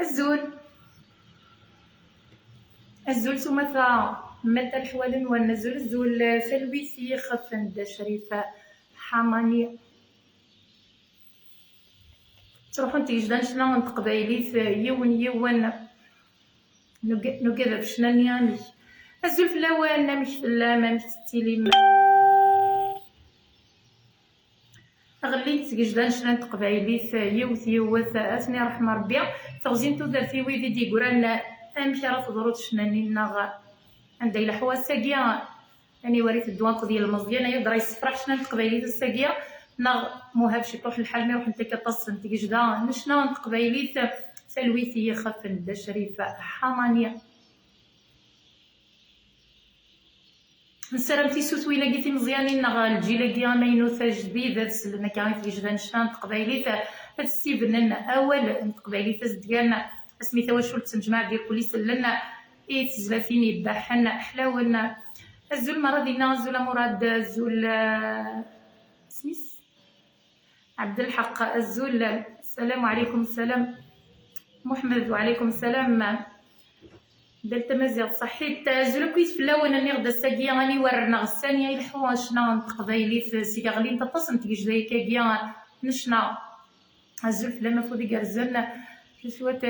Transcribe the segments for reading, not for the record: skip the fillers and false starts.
الزول الزول سمثا متى الحوالن والنزول الزول سلويسي خفن دا شريفة حماني تروحون تيجدان شنا تقبايليت يون نقذب شنا نيامي الزول فلاوان نامش فلاما مش تتيلي غلين تجدان شنا تقبايليت يوث اثني رحمة ربي تغزين تودرتي ويدي دي قران امشي راه تضرط شنانينا عندها الى حواساكيا يعني وريت الدوانط ديال المزيان يقدر يسفرح شنان تقبايليت الساكيا نا موهاب شي تروح للحال ما يروح انت كتصن تيجدا نشنا تقبايليت سلويتي خفن دا شريفة حمانية نسلامتي سوتويلا قيتي مزيانين نغا الجيلاكي ماينوثا جديد سلنا كان في جدان شان تقبايليت هاد ستيفنن اول تقبايليت زدكان سميتها واش ولت الجماعه ديال البوليس لنا تزلافين يباحن حلاونا الزول مرة دينا الزول مراد الزول سميس عبد الحق الزول السلام عليكم السلام محمد وعليكم السلام دلت مزيغ صحيت الزول كويس في الاول اني غدا ساكيا غاني ورنا الثانيه يلحوا شنا تقبايلي في سيغالين تتصن تيجي جاي كاكيا نشنا الزول في لما فودي قرزن جو سويت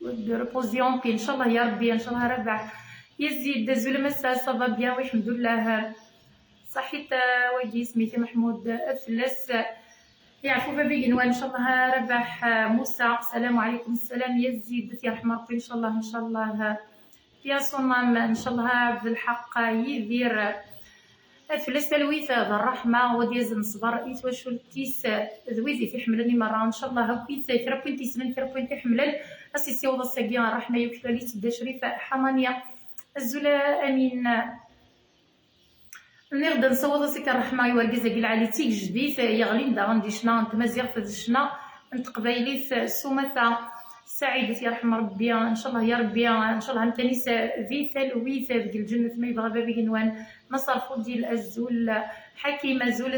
دو ريبوزيون كي ان شاء الله يا ربي ان شاء الله ربح يزيد الزول مسا صافا بيان والحمد لله صحيت واجي سميتي محمود افلس يعفو بابي قنوان ان شاء الله ربح موسى السلام عليكم السلام يزيد يا رحمة ربي ان شاء الله ان شاء الله يا صنام ان شاء الله بالحق يدير افلس تلويث الرحمة وديز نصبر يتوشو التيس ذويزي في حملني مرة ان شاء الله هكويت كربوين تيسمن كربوين تحملن اسيسي وضا الساقيا الرحمة يوكلالي تبدا شريفة حمانية الزولا امين نغدا نصوض سيك الرحمة يورقز قيل علي تيك جديد يغلين دا غندي شنا نتمازيغ في شنا نتقبايليت سومثا سعيدة يا رحمة ربي ان شاء الله يا ربي ان شاء الله نتنيسا في ثلويث في الجنة ما يبغى بابي قنوان نصرفو ديال الزول حكيمة زول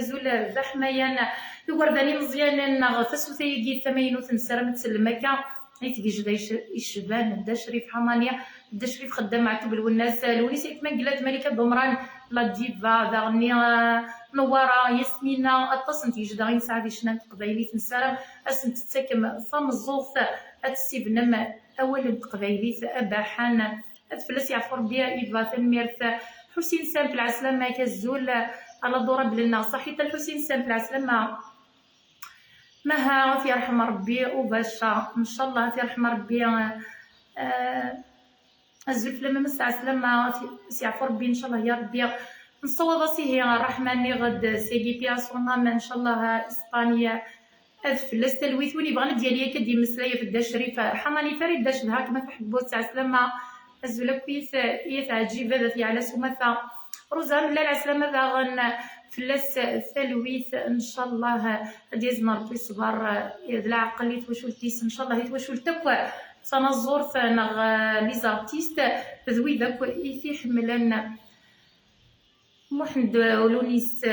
ذا حمايان الورداني مزيان نغفس وثيقي ثمينو تنسر متسلمكا يتيجي جدا يشبان دا شريف حمانية دا شريف خدام معتوب الوناس الونيس ما قلات ملكة ضمران لا ديفا ذا غني نوارة ياسمينة اتصنت يجدا يساعد شنان تقبايلي تنسرم اسنت تساكم ثم الزوف اتسيب نما اول تقبايلي اباحان اتفلس يعفر بيا ايفا تنميرث حسين سام في العسلامة كالزول على ضرب لنا صحيت الحسين سام في العسلامة مها في رحمة ربي وباشا ان شاء الله في رحمة ربي الزلف لما مسع سلامة سيعفو ربي ان شاء الله يا ربي نصوض سيه الرحمن غد سيجي بيا صونا ان شاء الله اسبانيا ادفلس تلويثوني بغا ديالي كدي مسلايه في الدا شريفه حماني فريد داش بهاك ما تحبوا تاع سلامة الزول كويس يتعجب هذا في على سمثا روزان لا العسلامة ذا غن فلس ثلويث ان شاء الله ديزنا ربي صبر ذا عقل يتوشول تيس ان شاء الله يتوشول تكوى سنزور ثنغ لي زارتيست ذوي ذاك يثي حملنا محمد ولونيس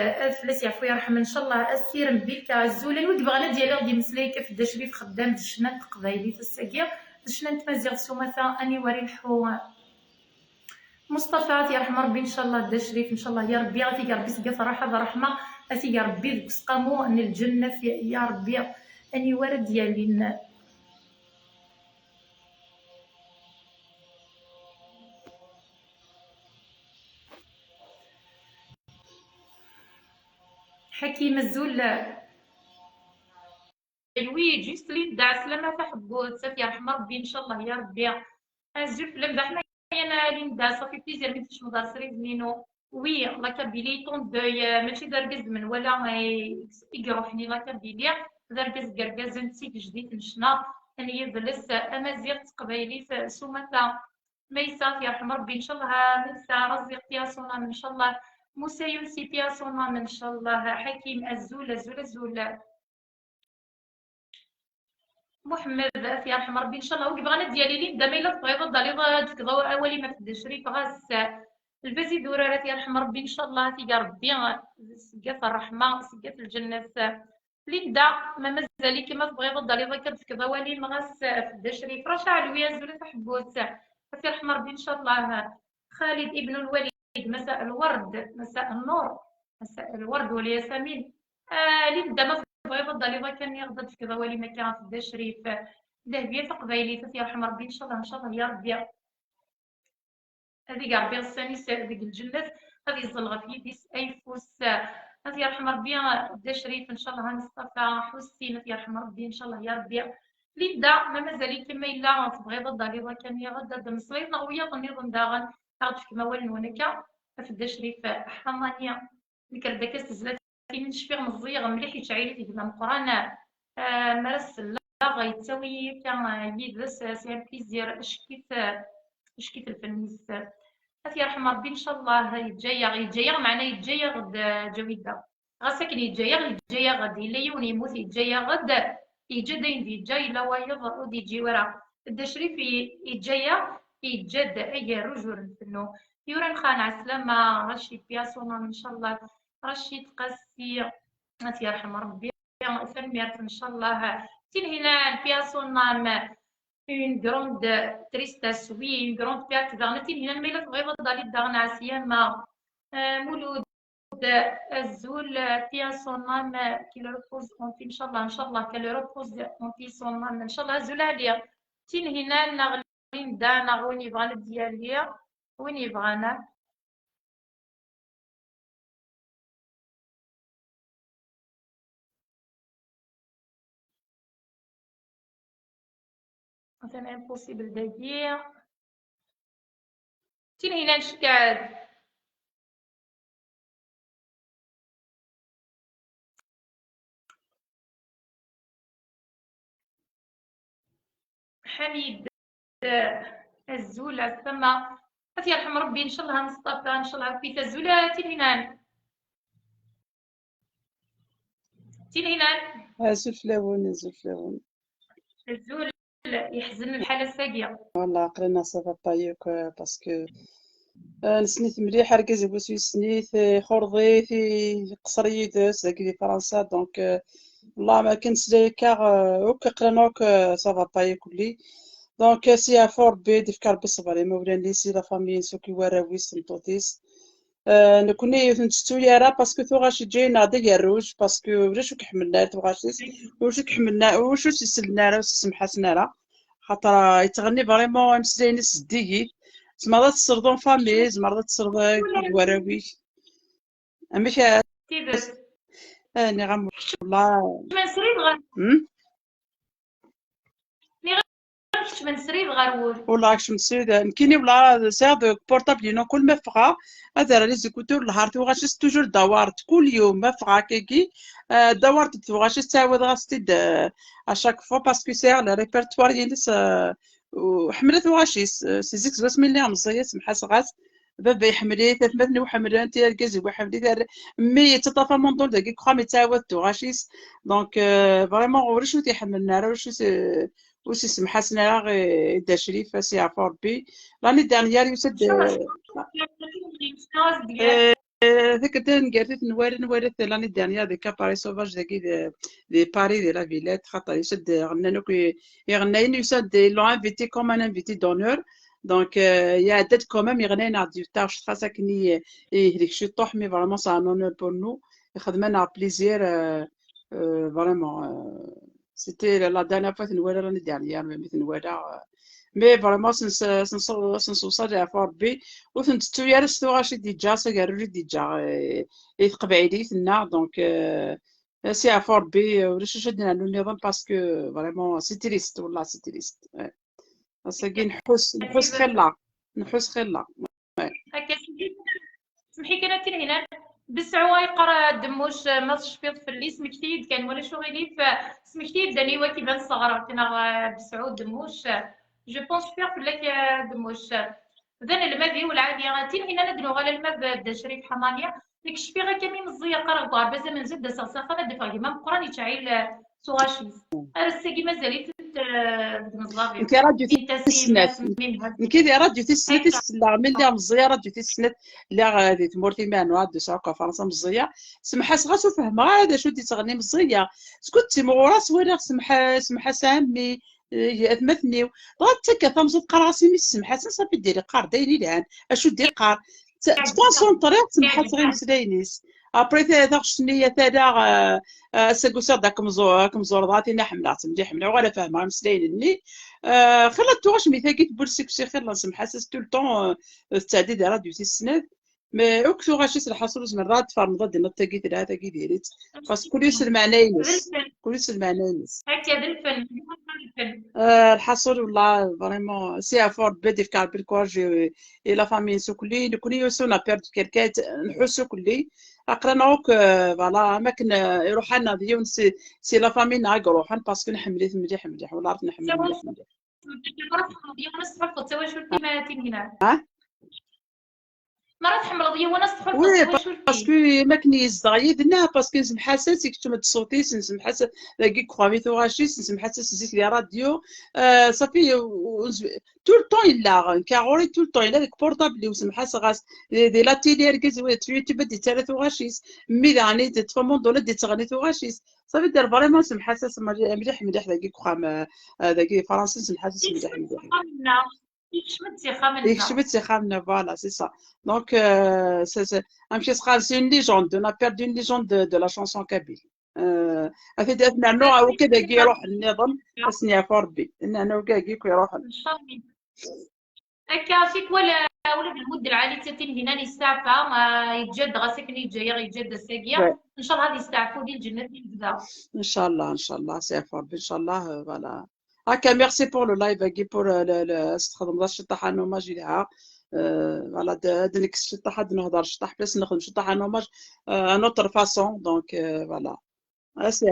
فلس يعفو يرحم ان شاء الله اسير بك الزولان ودي بغانا ديالي غادي مسلايك في الدشريف خدام دشنا تقبايلي في الساقيه دشنا نتمازيغ سومثا اني وري الحو مصطفى يا رحمة ربي ان شاء الله دا شريف ان شاء الله يا ربي غادي ربي سقى صراحه برحمه اثي يا ربي ذوك سقامو ان الجنه يا ربي اني ورد ديالي حكيم الزول وي جيست لي دع سلامة تحبوت صافي يا رحمة ربي ان شاء الله يا ربي الزول فلان حنا انا ليندا صافي بليزير ملي تشوف دار سريز منو وي لا كابيلي طون دوي ماشي داركز من ولا يقروحني لا كابيلي داركز كركاز نسيت جديد نشنا اني يبلس امازيغ تقبايلي سومثا ميسات يا رحمة ربي ان شاء الله ميسا رزق يا صنام ان شاء الله موسى يونسي يا صنام ان شاء الله حكيم الزول محمد يا رحمة ربي ان شاء الله وكبغانا ديالي لي دا ميلا تبغي ضد لي غاد كذا اولي ما في الشريف غاس الفازي دورارات يا رحمة ربي ان شاء الله تيجا ربي سقات الرحمة سقات الجنة ليدا ما مازال كيما تبغي غدا لي ذكرت كذا والي مغاس في الدشري فراشا علويا زولة حبوت في رحمة ربي إن شاء الله. خالد ابن الوليد، مساء الورد، مساء النور، مساء الورد والياسمين. ليدا ما تبغي غدا لي ذكرني غدا في كذا والي ما كان في الدشري في لهبية تقبايلي في رحمة ربي إن شاء الله إن شاء الله يا ربي. هذيك ربي غساني هذيك الجنة غادي يزلغ في يديس أيفوس. هذه يرحم ربي دا شريف ان شاء الله مصطفى حسين يرحم ربي ان شاء الله يا ربي. ليدا ما مازال كما الا تبغي ضد لي كان يا غدا د مصريط نغويا نظن داغن تعرف كما والن ونكا في دا شريف حمانيه ذكر داك استزلات كاين شفيغ مزيغ مليح يتعيلي في القران. مرسل لا غيتساوي كان يدرس سي ان بليزير شكيت الفنيس. هاتي يرحم ربي ان شاء الله يتجايا معنا يتجايا غد جويده غاساكن يتجايا غد الا يون يموت يتجايا غد يجا داين يتجاي لا وايض ودي يجي ورا دا شريف يتجايا يتجاد اي رجل نفنو يوران خان عسلامة رشيد بياسونا ان شاء الله رشيد قاسي. هاتي يرحم ربي سلميات ان شاء الله تنهنا بياسونا une grande tristesse, oui, une grande perte. هنا الميلة تبغي ضالي داغنا عسيامة مولود الزول في son âme qui le repose en paix إن شاء الله إن شاء الله qu'elle repose en paix son âme إن شاء الله زول عليا تين هنا نغلين دانا وين يبغانا ديالي وين يبغانا. C'est impossible de dire. تين هنا نشكاد حميد الزول السما هاتي يرحم ربي ان شاء الله مصطفى ان شاء الله في الزولة تلهنان زلفلاون الزول يحزن الحالة الساقية والله عقلنا صافا بايوك باسكو نسنيت مليح ركز بوسوي سنيت خرضيت قصري داس داك دي فرنسا دونك والله ما كنت ليكا اوك قرنوك صافا باي كلي دونك سي افور بي ديفكار بصبري مولان لي سي لا فامي سوكي وراوي سنطوتيس نكوني نشتو يارا باسكو ثوغاش جينا ديال الروج باسكو ولاش كحملنا ثوغاشيس واش كحملنا واش سلنا راه سمحاتنا راه خاطر يتغني فريمون مسليني سديكي زعما تصرضون فامي زعما تصرض وراوي اما فيها اني غنقول والله من سريد من سريد غارول والله راكش مسيد كايني والله ساعد بورطابل نو كل ما فغا هذا راه لي زيكوتور الهارت وغاش توجور دورت كل يوم ما فغا كيكي دورت وغاش تعاود غاستيد اشاك فوا باسكو ساعه لا ريبرتوار ينس وحملت وغاشيس سي زيك زواس ملي مزيا سمحاس غاس بابا يحملي ثلاث وحملها انت الكازي وحملي مي تطافى موندول داكي كخام يتعاود وغاشيس دونك فريمون ورشو تيحملنا راه وسي سمحاسنا غي دا شريف سي عفو ربي لاني دانيير يسد ذاك نقالت نوارد لاني دانيير ديك باري سوفاج داكي دي باري دي لا فيلات خاطر يسد غنانوك يغناين يسد لو انفيتي كوم ان انفيتي دونور دونك يا عدد كومام يغناين عاد يفتاش خاصة كني يهلك شي طوح مي فريمون سا ان اونور بور نو يخدمنا بليزير فريمون C'était la dernière fois l'année dernière, mais vraiment, c'est ça, j'ai fait B. Ou tu y as resté déjà, ça garde déjà et travailler donc c'est à faire B. Je suis dans le niveau parce que vraiment c'est triste, والله c'est triste. Ça gagne نحس خلا سمحي كانت هنا بسعوا يقرا دموش ما تشفيط في اللي سمكتيد كان ولا شو غيلي سمكتيد داني وكيبان صغرى كنا بسعوا دموش جو بونس فيغ في لك دموش ذن المبي والعادي غاتين هنا ندنو على المب دا شريف حمانية ديك الشفيغه كامي مزيه قرا طار بزاف من زد سلسخه دفا كيما قران يتعيل تغاشيس الساقي مازالت ديك انت مزافيو راديو انت تسنات سيمات ميمها نكي راديو تسنات هكا السلا ملي مزيه راديو تسنات اللي غادي تمورتي مانو عاد ساكا فرنسا مزيه سمحا صغا فهمها هذا شو دي تغني مزيه سكوت تيمورا سوالي سمحا سامي مثني ضغط تكا تمزد قراسي مي سمحا صافي ديري قار دايري لهان اشو دير قار تكونسونطري سمحا صغير كيعجبك مسلاينيس ابري تاع شنيا تاع ساكوسا داك مزور ضاتي حملات ملي حمله ولا فاهمه مسلاينني خلات واش ميثاقيت بولسيك شي خير لازم حاسس تو الطون التعديد راه دوتي السناد مي اوكتو غاشي الحصول من راد فرمضه ديال التاكيت لها تاكي ديريت باسكو كل يسر معناه ينس الفن كل يسر معناه ينس هكا الفن الفن الحصول والله فريمون سي افور بدي في كاربي الكواج اي لا فامي سو كلي كوني يوسو نا بيرد كيركات نحسو كلي اقرنا اوك فوالا ما كنا يروح لنا ديون سي لا فامي ناق روحن باسكو نحمليت مليح مليح ولا عرفت نحمل سوا مليح مليح مرات حمض يوم نص تحفظ سوا شورتي ما هنا ها مرات حمض يوم نص تحفظ وي سوا شورتي باسكو ما كنيز دغيا باسكو نسم حاسس كنت تصوتي نسم حاسس لاكي كخوامي ثوغاشيس نسم حاسس زيك لي راديو صافي تو الطون الا كاغوري تو الطون الا ديك بورطابل وسم حاسس غاس دي لا تيلي ركز في يوتيوب دي تاع ثوغاشيس مي داني تفهمون دولا دي تغني ثوغاشيس صافي دار فريمون سم حاسس مليح مليح لاكي كخام داكي فرنسي سم حاسس مليح مليح خمنا يشمت خمنا يكتب خامنة voilà c'est ça donc c'est une légende on a perdu une légende de la chanson kabyle أفيد أثناء نوع وكذا كي يروح النظام أسني في ربي إن أنا وكاكي كي يروح ان شاء الله هكا فيك ولا بالمده العاليه تاتين هنا يستعفى ما يتجد غاسكني جايه يتجد الساقيه ان شاء الله غادي يستعفوا ديال الجنه تبدا إن شاء الله سي في ربي إن شاء الله voilà هكا ميرسي بور لو لايف كي بور استخدم الشطاح أنا ما جي لها فوالا دنك الشطاح نهضر شطاح بلاص نخدم شطاح أنا ما ان اوتر فاسون دونك فوالا سي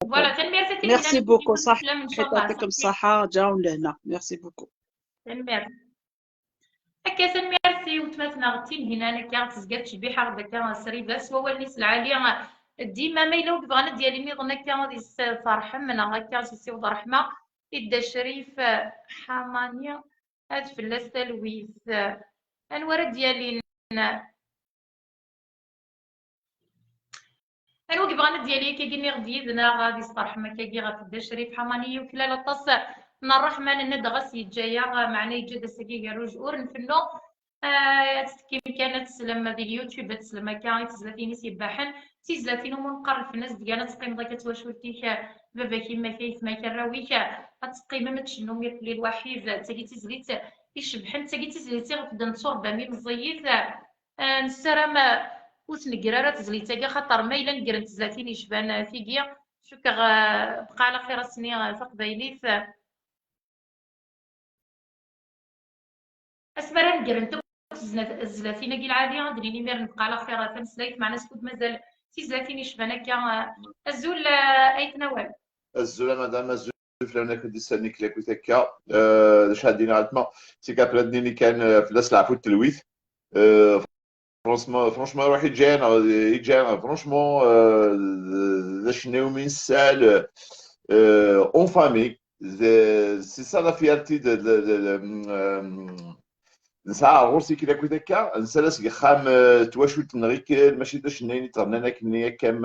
فوالا تنميرتي ميرسي هنا بوكو صح ان شاء حيت الله يعطيكم صافي الصحة جاو لهنا ميرسي بوكو تنميرتي هكا تنميرتي وتماتنا غتين هنا انا كاع تزكات تشبيحه غدا سريباس هو الناس العاليه ديما مايله وبغانا ديالي مي غنا كان غادي فرحه من هكا سيوض رحمه يدا شريف حمانيه هاد فلاس تلويث انوار ديالي انا وكي بغانا ديالي كيجيني غدي دنا غادي صرح ما كيجي غتبدا شريف حمانيه وكلا طاس من الرحمن ند غاسي جايه معنا يجد سكي روج اور نفنو كيف كانت تسلم ديال اليوتيوب تسلم كان تزلاتيني سيباحن تيزلاتينو منقر في الناس ديالنا تقيم ذاك تواشورتيك بابا كيما كيف ما كراويك غتقيم ما تشنو مير في الوحيد تاكي تزليت يشبحن تاكي تزليتي غتبدا نتصور مي مزيت نسرم وتنقرا تزليتاكي خاطر ما الا نقرا تزلاتيني يشبان فيكيا شوك بقى على خير السنين في قبايليت اسمرا نقرا الزلاتين كي العادي غادي نمير نبقى على خير تنسلايت مع ناس كنت مازال تيزلاتين يشبان هكا الزول اي تناول الزول مدام الزول فلان كنت تسالني كلاك هكا شادين عتما سي كابرادني اللي كان فلاس العفو التلويث فرونشمون روح يجينا فرونشمون شنو من سال اون فامي سي سا لا فيالتي نسعى غورسي كي داك هكا نسالس خام تواشوت نغيك ماشي داش ناين تغنانا كنيا كام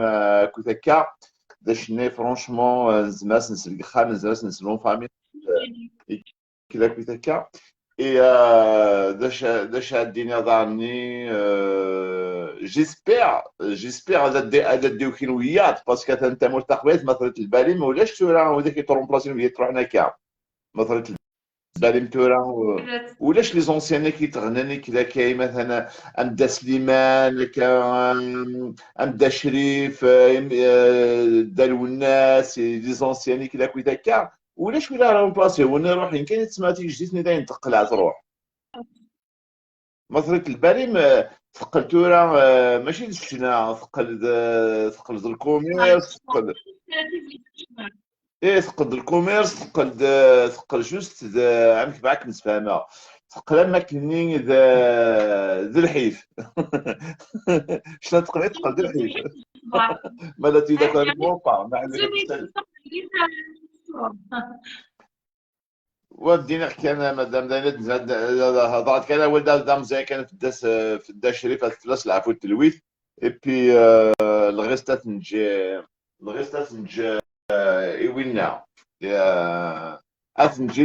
كوت هكا داش ناي فرونشمون زماس نسلك خام زماس نسلون فامي كي داك هكا اي داش الدنيا ضعني جيسبيغ هذا ديو كينويات باسكو انت مرتقبات مثلا البالي ما ولاش تورا وداك يترومبلاسيو هي تروح هكا مثلا بالي تورا ولاش لي زونسيان كي تغناني كذا كاي مثلا امدا سليمان امدا شريف دالو الناس لي زونسيان كذا هكا ولاش ولا راهم بلاصي وانا نروح يمكن تسمعتي جديد داين نتقلع تروح مثلا البالي ثقل تورا ماشي الشنا ثقل الكوميرس ثقل ايه ثقل الكوميرس ثقل جوست عمك معاك نتفاهمها ثقل ما كني ذا الحيف شنو ثقل ذا الحيف مالا تي داك البوطا ما عندك ودينا كان مادام هضرت كان ولد دام زي كان في الداس شريف الثلاث العفو التلويث اي بي الغيستا تنجي الغيستا تنجي ايوينا اثنجي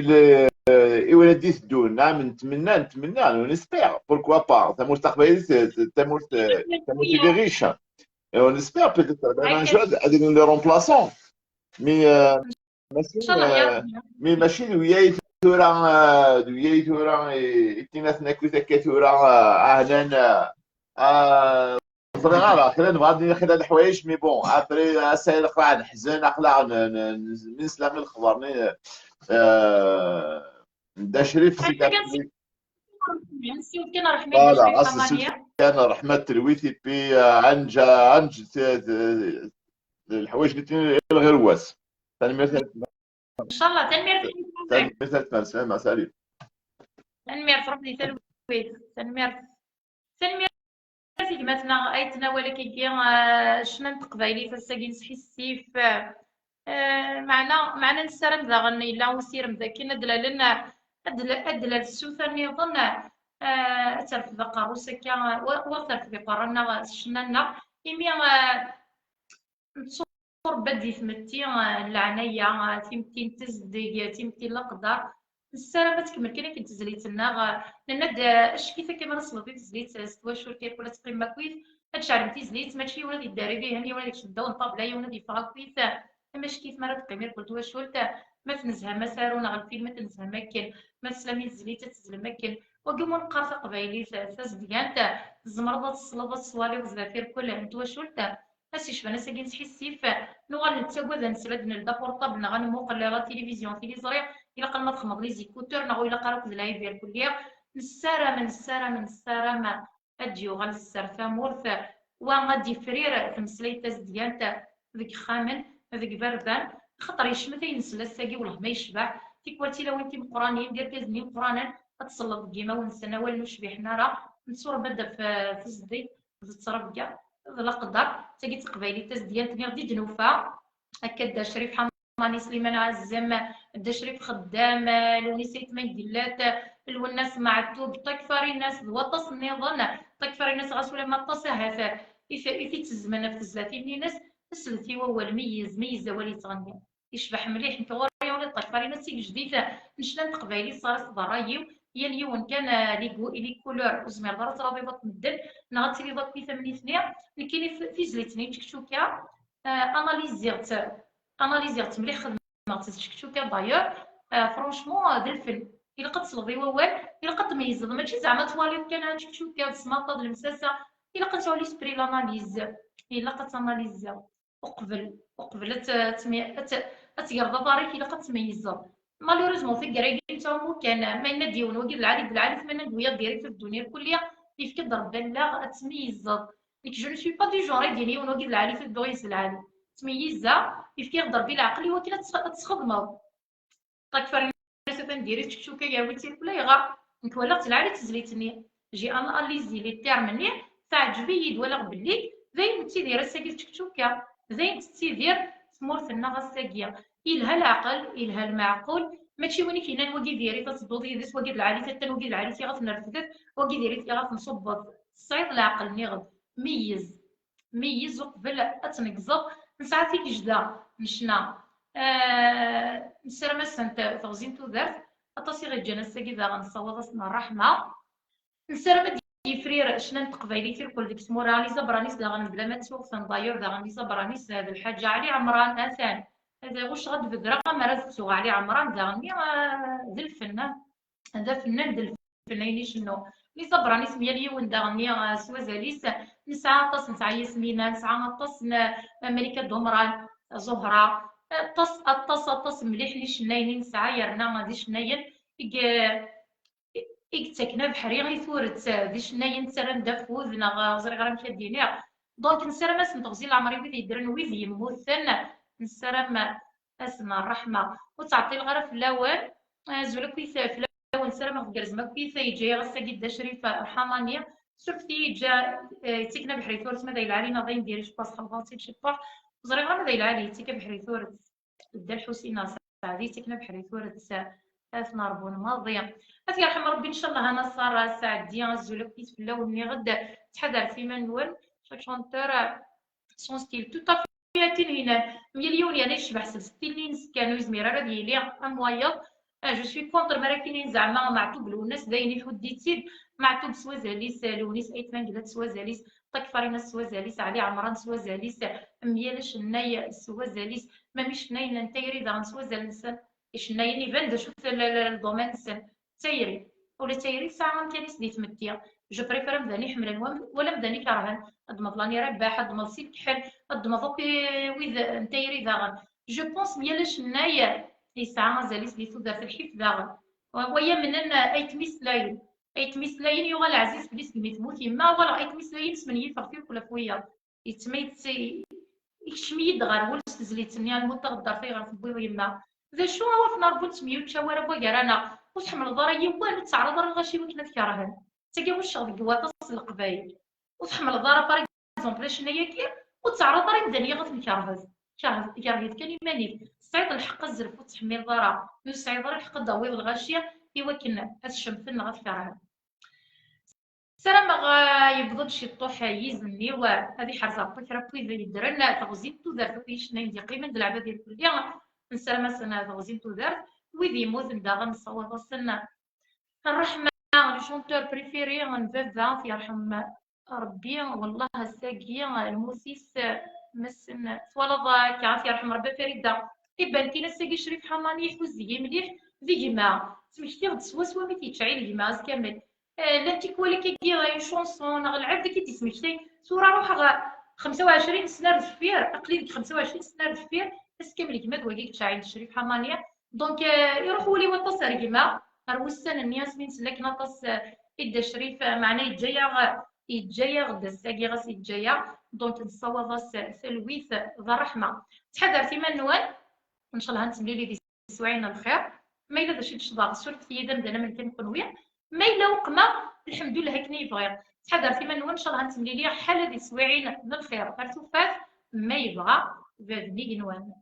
ايوينا دي تدونا نتمنى ونسبير بوركوا با تمور تقبيل تمور دي ريشا ونسبير بيتيتر بان جود ادي لي رومبلاسون مي مي ماشي وياي ثورة إتينا كويتا كثورة أهلا صراحة خلينا نبغى خلال الحوايج مي بون ابري سايل قاع نحزن اقلع نسلم الخبرني دا شريف فوالا كان رحمة تلويثي بي عنج الحوايج اللي غير واس ان شاء الله تنمير سلام سالي تنمير ربي تلويث تنمير سيدي مثلا ايتنا ولكن شنو تقبايلي فساكين صحي السيف معنا نسرم ذا غني لا وسير مذاكين ادلا السوثر نظن تعرف ذا قاروسا كا وثر في قرانا شننا إمي نصور بدي ثمتي العناية تيمتي تزدق تيمتي القدر السلامة تكمل كاين كنت زليتنا لأن الشكيفة كما نصلتي تزليت ستواشور كيف ولا تقيم كويس هاد شعرتي زليت ماشي ولا يداري به هني ولا يشدو نطابلا ولا يفرا كويس ماشي كيف ما تقيمي قلت واشور ما تنزها ما سارونا غالفين ما تنزها ما كاين ما تسلمي زليت تزل ما كاين وقوم نقارث قبايلي تزديانت الزمرضات الصلابات الصوالي وزافير كلها انت واشور اسي شفنا ساكين تحي السيف نوغال نتساكواد نسلد نلدا بورطابل غنموقل لا تيليفزيون تيليزري إلا قال ما تخمض لي زيكوتور نغو إلا قالك اللايف ديال كلية نسارة أديو غال السر ثامورث وغادي فرير تمسلي تاز ديالتا ذيك خامن ذيك بردان خاطر يشمت ينسلا الساقي والله ما يشبع تيكوالتي لو انتي مقرانين دير كازني مقرانا تصلب كيما ونسنا والو شبيحنا راه نصور بدا في الزدي في التربكه لا قدر تاقي تقبايلي تاز ديالتني غادي دنوفا هكا دا شريف ماني سليمان عزام دا شريف خدام لونيسيت ما يدلات الوناس معتوب طكفاري الناس وطس النظام طكفاري الناس غاسولا ما طاسها في تزمنا في تزاتي ناس سلتي هو ميز ولي تغني يشبح مليح انت ورا ولا طكفاري ناس جديده نشلان تقبايلي صارت ضرايو هي اليوم كان لي كولور وزمير دارت رابيبات مدن نغاتي لي ضاك في 8 سنين اللي كاين في زليتني تشكشوكا اناليزيغت مليح خدمه تشكشوكا دايور فرونشمون ديال الفن الا قد تصلبي ووال الا قد تميز ماشي زعما تواليت كان تشكشوكا السماطه د المساسه الا قد تولي سبري لاناليز الا قد تاناليزا وقبل تيرضى طريق الا قد تميز مالوريزمون في كراكي نتا كان ما يناديون وكي العالي ثمانية قويه ديريكت في الدنيا الكليه يفكر ضرب لا تميز ديك جو نو سوي با دو جونغ يديني وكي العالي في الدويس العالي تميزه يفكر ضربي العقل وكي تخدمو طاك فرينا نديري تشكشوكا يا ويتي ولا يغا نتولغت العالي تزليتني جي اناليزي لي تيرمني تعجبي يدولغ بلي زين تيدير الساكي تشكشوكا زين تيدير تمورثنا غاساكيا إلها العقل إلها المعقول ماشي وين كاين وكي ديري تصدودي ديس وكي العالي حتى وكي العالي تيغاف نرفدت وكي ديري تيغاف نصبط الصعيد العقل نيغد ميز وقبل اتنقزب نسعى فيك جدا مشنا نسير مسنت تغزين تودرت اطاسي غير جانا الساقي ذا غنصوض اسنا الرحمه نسير ما يفرير شنا نتقبايلي في كل ديك سمورا علي زبرانيس ذا غنبلا ما تسوق ثنضاير ذا غني زبرانيس هذا الحاج علي عمران اثان هذا واش غد بدرا مرات تسوق علي عمران ذا غني ذا الفنان هذا فنان ذا الفنانين شنو لي صبراني سميه لي وندا غني سوا زاليس نسعى طاس نسعى ياسمينه نسعى طاس ملكه دمران زهره طاس مليح لي شنايين نسعى يرنا غادي شنايين تاكنا بحري غي ثورت دي شنايين ترى ندف وذنا زري غير مشى دينيا دونك نسرى ما سنتغزي العمري بيدي يدرن ويد يموتن نسرى ما اسمع الرحمه وتعطي الغرف الاول زولك في ونسرى ما غير زعما كيفا يجي غساكي دا شريفه حمانيه شفتي جا تيكنا بحري ثورت ما داير علينا غادي ندير شي باس خلطاتي شي باس زري غير ما داير عليه تيكا بحري ثورت دا الحسينه سعدي تكنا بحري ثورة اثنا ربون ماضية أثي يرحم ربي إن شاء الله أنا صار سعدي الزولة كيس في اللون اللي غدا تحضر في منول شانتور سون ستيل تو طافياتين هنا مليون يعني يشبح ستين كانوا يزمير راه ديالي أموايض جو سوي كونتر مراكينين زعما معتوب الناس دايني حديتين معتوب سوازاليس لونيس ايتمان قلت سوازاليس طكفرينا سوازاليس علي عمران سوازاليس ميالش الناي سوازاليس ما مش ناين نتيري دان سوازاليس شناين يبان شوف الدومين سن تايري ولا تايري ساعه كان سدي تمتيا جو بريفير مداني حملا ولا مداني كرهن ضمضلاني رباح ضمض كحل ضمض ويذ نتايري داغن جو بونس ميالش الناي ساعه زاليس لي تدار الحيف داغن ويا منن ايتميسلاين ايتميسلاين يوغا العزيز بليس كميتموت يما ولا ايتميسلاين سمني فرفير ولا فويا يتميت يكشمي دغار ولس تزليتني المتغدر في غير تبوي يما ذا شو هو في نار بنت ميوت شوارع بوغارانا وتحمل ضرا يوان تعرض راه غاشي وكنا تكرهن تاكي واش شغل قواطس القبايل وتحمل ضرا باغ اكزومبل شناهي كير وتعرض راه مدنيه غتنكرهز كرهت كان يمانيك السعيد الحق الزرف وتحمل ضرا السعيد راه الحق الضوي والغاشيه يوكن هاد الشمثن غتكرهن سلام غا يبدو شي طوح يزني وهذه حرزه بكره بويذا يدرن تغزين تودر فيش نايم قيمه العباد ديال الكليه نسلم سنه تغزين تودر ويذي موت نداغ نصوت السنه الرحمه لي شونتور بريفيري نفافا يرحم ربي والله الساقيه الموسيس مسن سوالا كاع يرحم ربي فريده يبان كاين الساقي شريف حماني يحوزي مليح ذي جماعه سميتي غد سوا ما تيتشعيل جماعه كامل لا تيكوالي كيدير اون شونسون العبد كي تسميتي صوره روح 25 سنه رفير اقليم 25 سنه رفير بس كامل كيما كواكي تشعيل شريف حمانيه دونك يروحوا لي وطاس رجما روسان الناس من سلك نطاس إدا شريف معناه يتجايا غدا الساقي غاس يتجايا دونك نصوض سلويث ذا الرحمه تحضر في منوال ان شاء الله نتملي لي دي سواعين الخير ما الا داش تشضاغ سورت في يدا مدانا من كان قنويا ما الا وقما الحمد لله هكني يبغي تحضر في منوال ان شاء الله نتملي لي حاله دي سواعين من الخير فرتوفات ما يبغى بابني قنوان